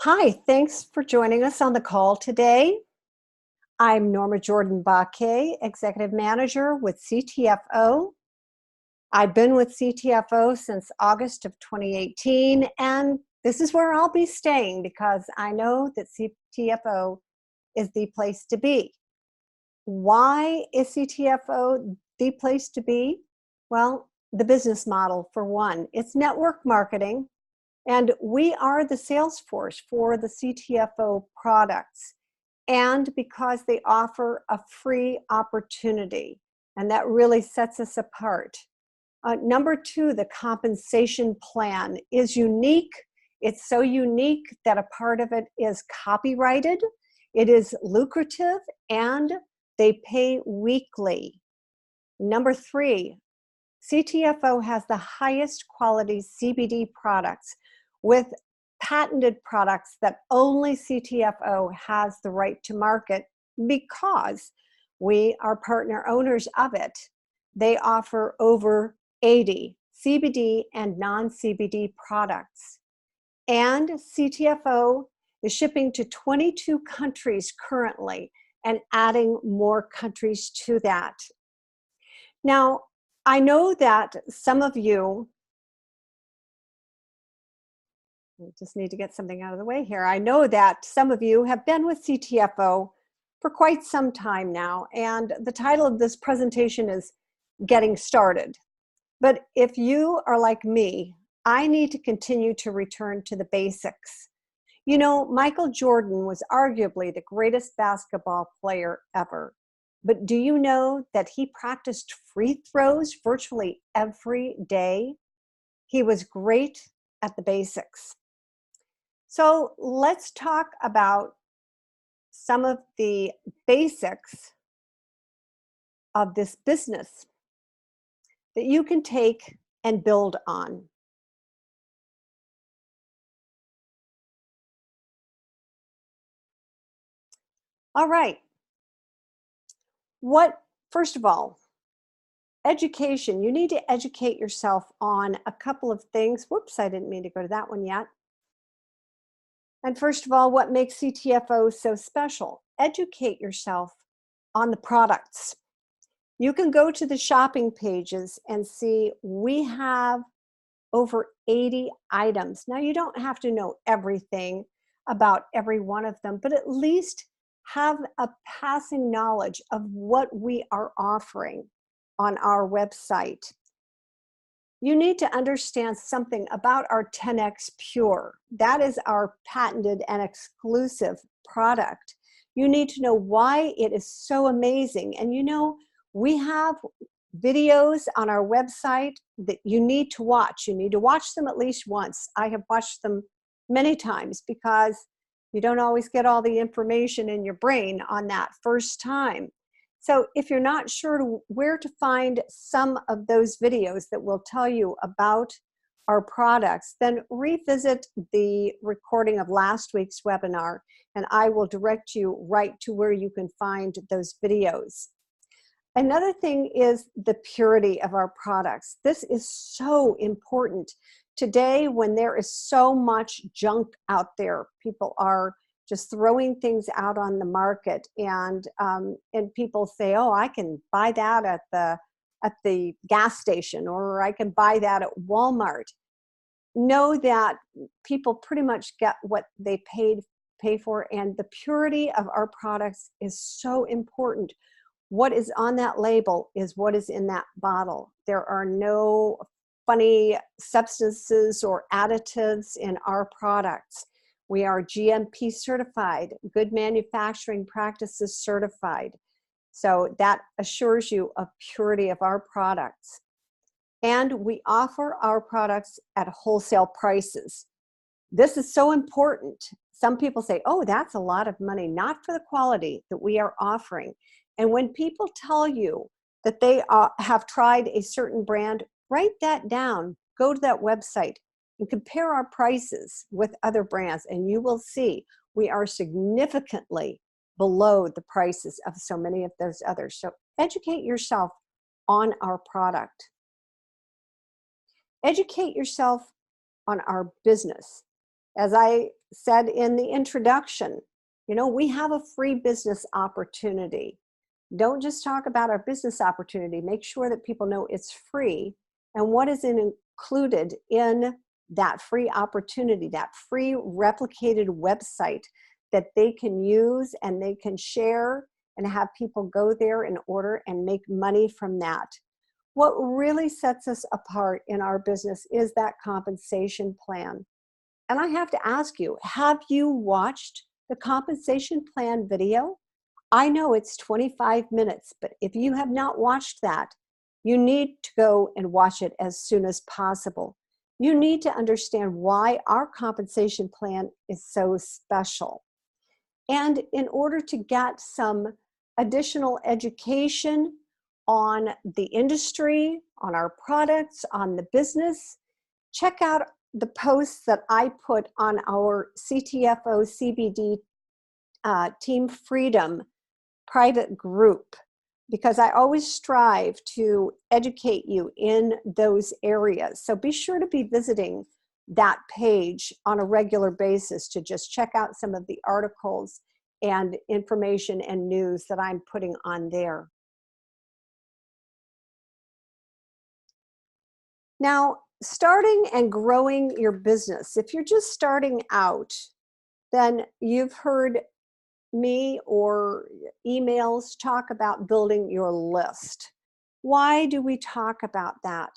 Hi, thanks for joining us on the call today. I'm Norma Jordan Baque, Executive Manager with CTFO. I've been with CTFO since August of 2018, and this is where I'll be staying because I know that CTFO is the place to be. Why is CTFO the place to be? Well, the business model, for one, it's network marketing. And we are the sales force for the CTFO products. And because they offer a free opportunity, and that really sets us apart. Number two, the compensation plan is unique. It's so unique that a part of it is copyrighted, it is lucrative, and they pay weekly. Number three, CTFO has the highest quality CBD products with patented products that only CTFO has the right to market because we are partner owners of it. They offer over 80 CBD and non-CBD products. And CTFO is shipping to 22 countries currently and adding more countries to that. Now, I know that some of you, I just need to get something out of the way here. I know that some of you have been with CTFO for quite some time now, and the title of this presentation is Getting Started. But if you are like me, I need to continue to return to the basics. You know, Michael Jordan was arguably the greatest basketball player ever. But do you know that he practiced free throws virtually every day? He was great at the basics. So let's talk about some of the basics of this business that you can take and build on. All right. First of all, education. You need to educate yourself on a couple of things. Whoops, I didn't mean to go to that one yet. And first of all, what makes CTFO so special? Educate yourself on the products. You can go to the shopping pages and see we have over 80 items. Now, you don't have to know everything about every one of them, but at least have a passing knowledge of what we are offering on our website. You need to understand something about our 10X Pure. That is our patented and exclusive product. You need to know why it is so amazing. And you know, we have videos on our website that you need to watch. You need to watch them at least once. I have watched them many times because you don't always get all the information in your brain on that first time. So if you're not sure where to find some of those videos that will tell you about our products, then revisit the recording of last week's webinar, and I will direct you right to where you can find those videos. Another thing is the purity of our products. This is so important. Today, when there is so much junk out there, people are just throwing things out on the market, and people say, "Oh, I can buy that at the gas station, or I can buy that at Walmart." Know that people pretty much get what they pay for, and the purity of our products is so important. What is on that label is what is in that bottle. There are no funny substances or additives in our products. We are GMP certified, good manufacturing practices certified. So that assures you of purity of our products. And we offer our products at wholesale prices. This is so important. Some people say, "Oh, that's a lot of money," not for the quality that we are offering. And when people tell you that they have tried a certain brand, write that down. Go to that website and compare our prices with other brands, and you will see we are significantly below the prices of so many of those others. So educate yourself on our product. Educate yourself on our business. As I said in the introduction, you know, we have a free business opportunity. Don't just talk about our business opportunity. Make sure that people know it's free and what is included in that free opportunity, that free replicated website that they can use and they can share and have people go there and order and make money from that. What really sets us apart in our business is that compensation plan. And I have to ask you, have you watched the compensation plan video? I know it's 25 minutes, but if you have not watched that, you need to go and watch it as soon as possible. You need to understand why our compensation plan is so special. And in order to get some additional education on the industry, on our products, on the business, check out the posts that I put on our CTFO CBD Team Freedom private group, because I always strive to educate you in those areas. So be sure to be visiting that page on a regular basis to just check out some of the articles and information and news that I'm putting on there. Now, starting and growing your business, if you're just starting out, then you've heard me or emails talk about building your list. Why do we talk about that?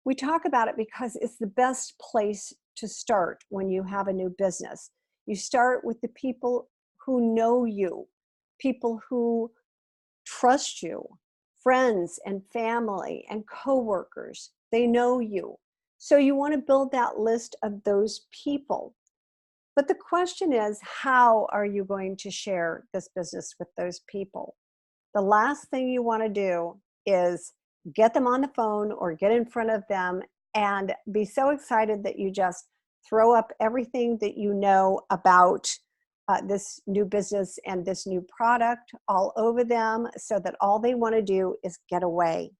We talk about it because it's the best place to start when you have a new business. You start with the people who know you, people who trust you, friends and family and coworkers. They know you. So you want to build that list of those people. But the question is, how are you going to share this business with those people? The last thing you want to do is get them on the phone or get in front of them and be so excited that you just throw up everything that you know about this new business and this new product all over them so that all they want to do is get away.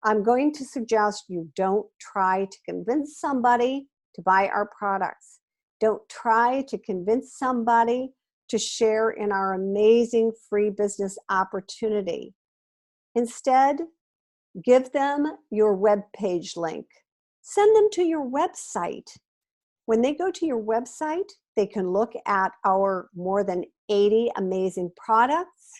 I'm going to suggest you don't try to convince somebody to buy our products. Don't try to convince somebody to share in our amazing free business opportunity. Instead, give them your web page link. Send them to your website. When they go to your website, they can look at our more than 80 amazing products.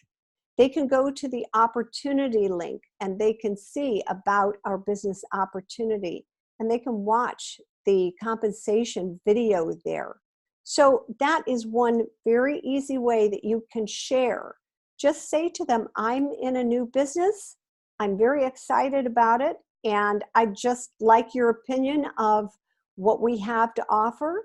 They can go to the opportunity link and they can see about our business opportunity and they can watch the compensation video there. So that is one very easy way that you can share. Just say to them, I'm in a new business. I'm very excited about it. And I just like your opinion of what we have to offer.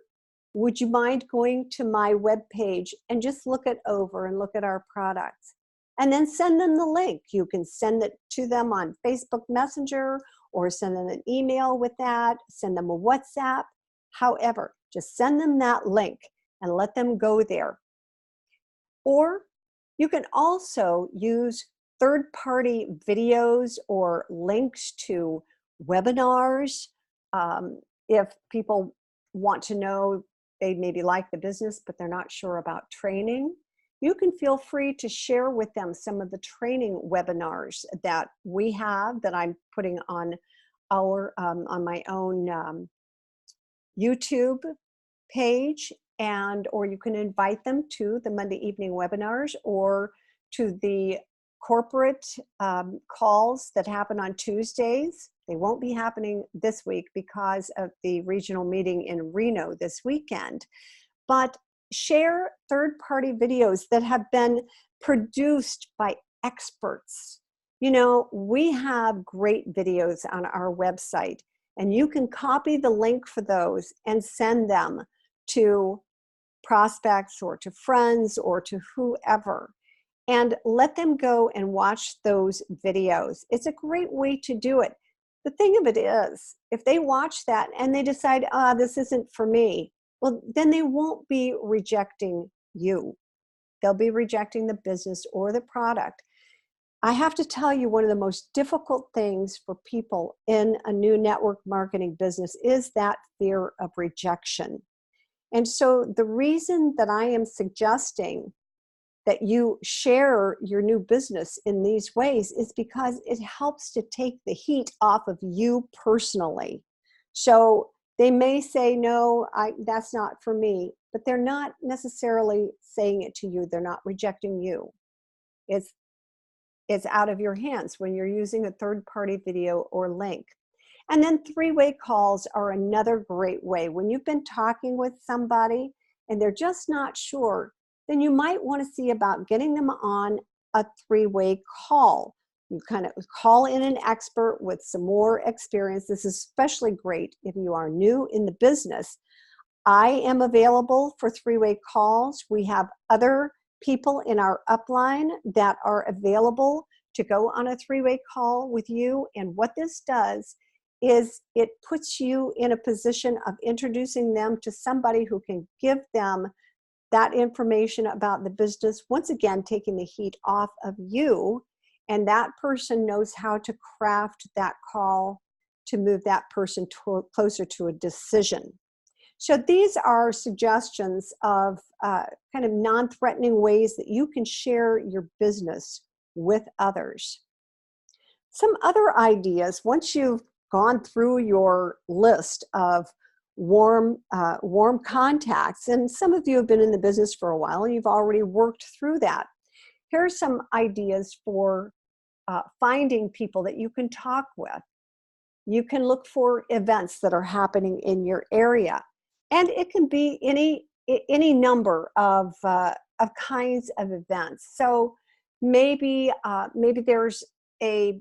Would you mind going to my webpage and just look it over and look at our products? And then send them the link. You can send it to them on Facebook Messenger or send them an email with that, send them a WhatsApp. However, just send them that link and let them go there. Or you can also use third-party videos or links to webinars. If people want to know, they maybe like the business, but they're not sure about training, you can feel free to share with them some of the training webinars that we have that I'm putting on our on my own YouTube page, and or you can invite them to the Monday evening webinars or to the corporate calls that happen on Tuesdays. They won't be happening this week because of the regional meeting in Reno this weekend, but share third-party videos that have been produced by experts. You know, we have great videos on our website, and you can copy the link for those and send them to prospects or to friends or to whoever, and let them go and watch those videos. It's a great way to do it. The thing of it is, if they watch that and they decide, this isn't for me, well, then they won't be rejecting you. They'll be rejecting the business or the product. I have to tell you, one of the most difficult things for people in a new network marketing business is that fear of rejection. And so the reason that I am suggesting that you share your new business in these ways is because it helps to take the heat off of you personally. So they may say, no, that's not for me, but they're not necessarily saying it to you. They're not rejecting you. It's, it's out of your hands when you're using a third-party video or link. And then three-way calls are another great way. When you've been talking with somebody and they're just not sure, then you might want to see about getting them on a three-way call. You kind of call in an expert with some more experience. This is especially great if you are new in the business. I am available for three-way calls. We have other people in our upline that are available to go on a three-way call with you. And what this does is it puts you in a position of introducing them to somebody who can give them that information about the business, once again taking the heat off of you, and that person knows how to craft that call to move that person closer to a decision. So these are suggestions of kind of non-threatening ways that you can share your business with others. Some other ideas, once you've gone through your list of warm contacts, and some of you have been in the business for a while and you've already worked through that. Here are some ideas for finding people that you can talk with. You can look for events that are happening in your area, and it can be any number of kinds of events. So maybe there's a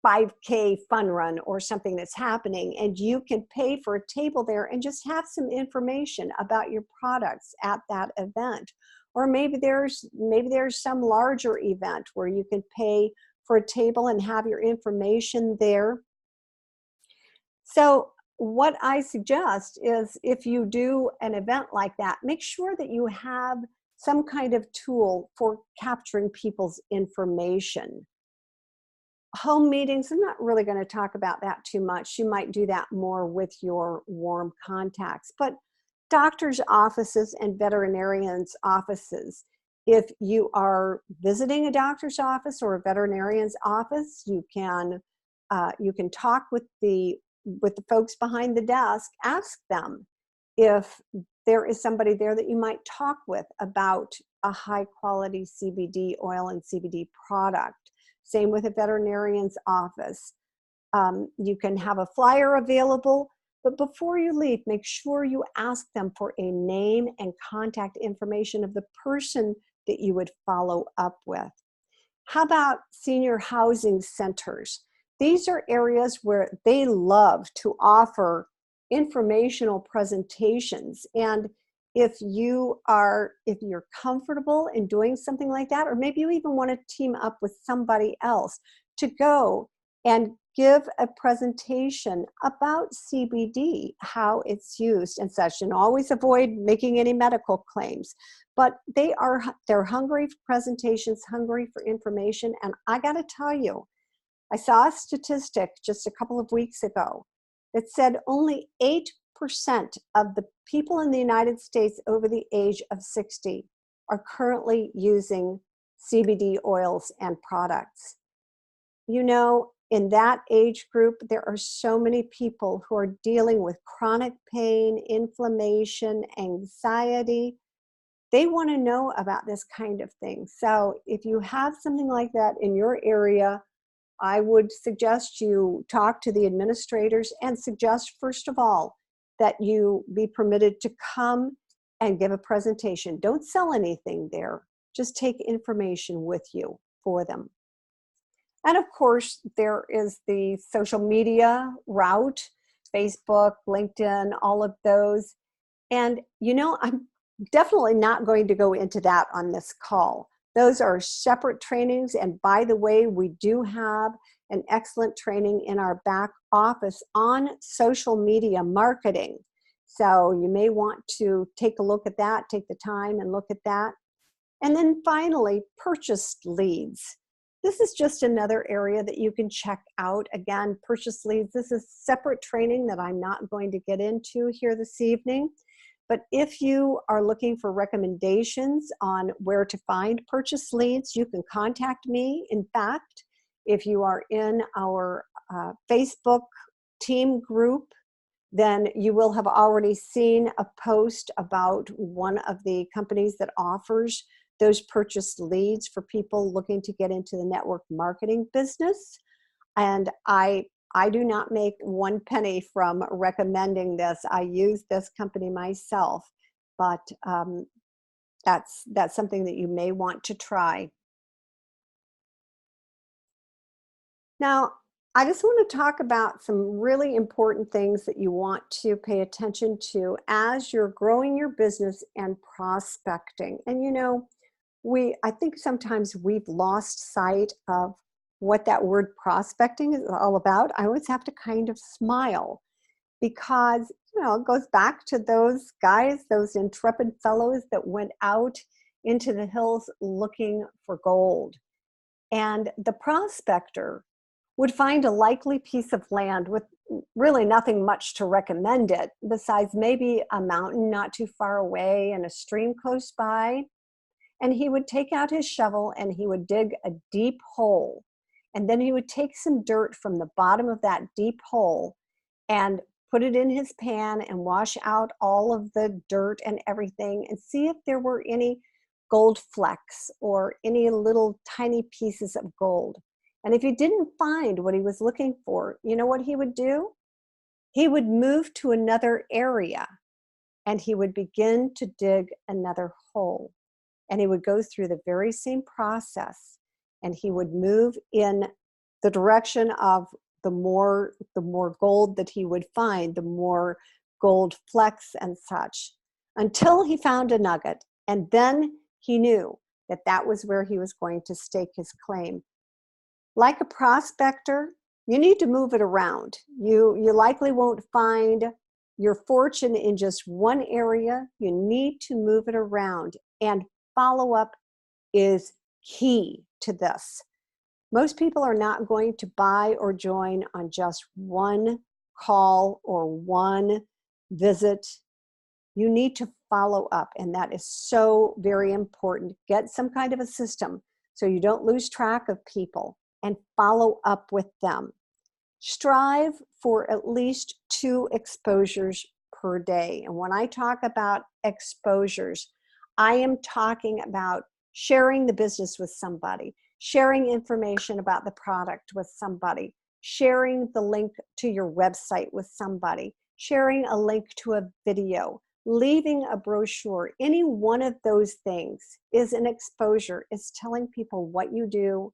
5K fun run or something that's happening, and you can pay for a table there and just have some information about your products at that event. Or maybe there's some larger event where you can pay for a table and have your information there. So what I suggest is, if you do an event like that, make sure that you have some kind of tool for capturing people's information. Home meetings, I'm not really going to talk about that too much. You might do that more with your warm contacts. But doctors' offices and veterinarians' offices, if you are visiting a doctor's office or a veterinarian's office, you can talk with the folks behind the desk. Ask them if there is somebody there that you might talk with about a high quality CBD oil and CBD product. Same with a veterinarian's office. You can have a flyer available, but before you leave, make sure you ask them for a name and contact information of the person that you would follow up with. How about senior housing centers? These are areas where they love to offer informational presentations. And if you're comfortable in doing something like that, or maybe you even want to team up with somebody else to go and give a presentation about CBD, how it's used and such, and always avoid making any medical claims. But they're hungry for presentations, hungry for information. And I got to tell you, I saw a statistic just a couple of weeks ago that said only 8% of the people in the United States over the age of 60 are currently using CBD oils and products. You know, in that age group, there are so many people who are dealing with chronic pain, inflammation, anxiety. They want to know about this kind of thing. So if you have something like that in your area, I would suggest you talk to the administrators and suggest, first of all, that you be permitted to come and give a presentation. Don't sell anything there. Just take information with you for them. And of course, there is the social media route, Facebook, LinkedIn, all of those. And you know, I'm definitely not going to go into that on this call. Those are separate trainings. And by the way, we do have an excellent training in our back office on social media marketing. So you may want to take a look at that, take the time and look at that. And then finally, purchased leads. This is just another area that you can check out. Again, purchase leads. This is separate training that I'm not going to get into here this evening. But if you are looking for recommendations on where to find purchase leads, you can contact me. In fact, if you are in our Facebook team group, then you will have already seen a post about one of the companies that offers those purchase leads for people looking to get into the network marketing business. And I do not make one penny from recommending this. I use this company myself, but that's something that you may want to try. Now, I just want to talk about some really important things that you want to pay attention to as you're growing your business and prospecting. And you know, I think sometimes we've lost sight of what that word prospecting is all about. I always have to kind of smile because, you know, it goes back to those guys, those intrepid fellows that went out into the hills looking for gold. And the prospector would find a likely piece of land with really nothing much to recommend it, besides maybe a mountain not too far away and a stream close by. And he would take out his shovel and he would dig a deep hole. And then he would take some dirt from the bottom of that deep hole and put it in his pan and wash out all of the dirt and everything and see if there were any gold flecks or any little tiny pieces of gold. And if he didn't find what he was looking for, you know what he would do? He would move to another area and he would begin to dig another hole. And he would go through the very same process, and he would move in the direction of the more gold that he would find, the more gold flecks and such, until he found a nugget. And then he knew that that was where he was going to stake his claim. Like a prospector, you need to move it around. You likely won't find your fortune in just one area. You need to move it around, and follow-up is key to this. Most people are not going to buy or join on just one call or one visit. You need to follow up, and that is so very important. Get some kind of a system so you don't lose track of people, and follow up with them. Strive for at least 2 exposures per day. And when I talk about exposures, I am talking about sharing the business with somebody, sharing information about the product with somebody, sharing the link to your website with somebody, sharing a link to a video, leaving a brochure. Any one of those things is an exposure. It's telling people what you do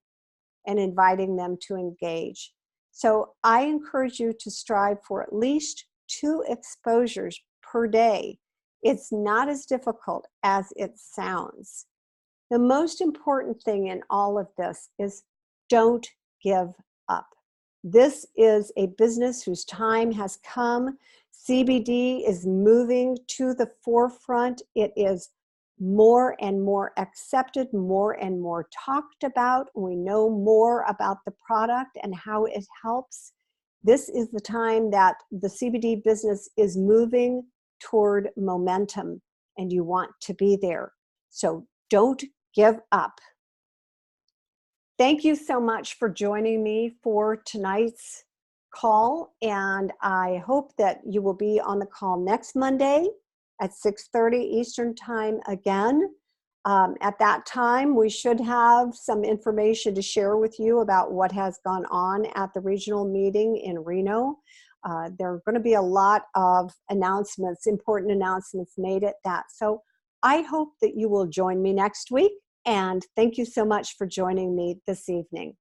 and inviting them to engage. So I encourage you to strive for at least 2 exposures per day. It's not as difficult as it sounds. The most important thing in all of this is don't give up. This is a business whose time has come. CBD is moving to the forefront. It is more and more accepted, more and more talked about. We know more about the product and how it helps. This is the time that the CBD business is moving toward momentum, and you want to be there. So don't give up. Thank you so much for joining me for tonight's call, and I hope that you will be on the call next Monday at 6:30 Eastern Time again. At that time, we should have some information to share with you about what has gone on at the regional meeting in Reno. There are going to be a lot of announcements, important announcements made at that. So I hope that you will join me next week, and thank you so much for joining me this evening.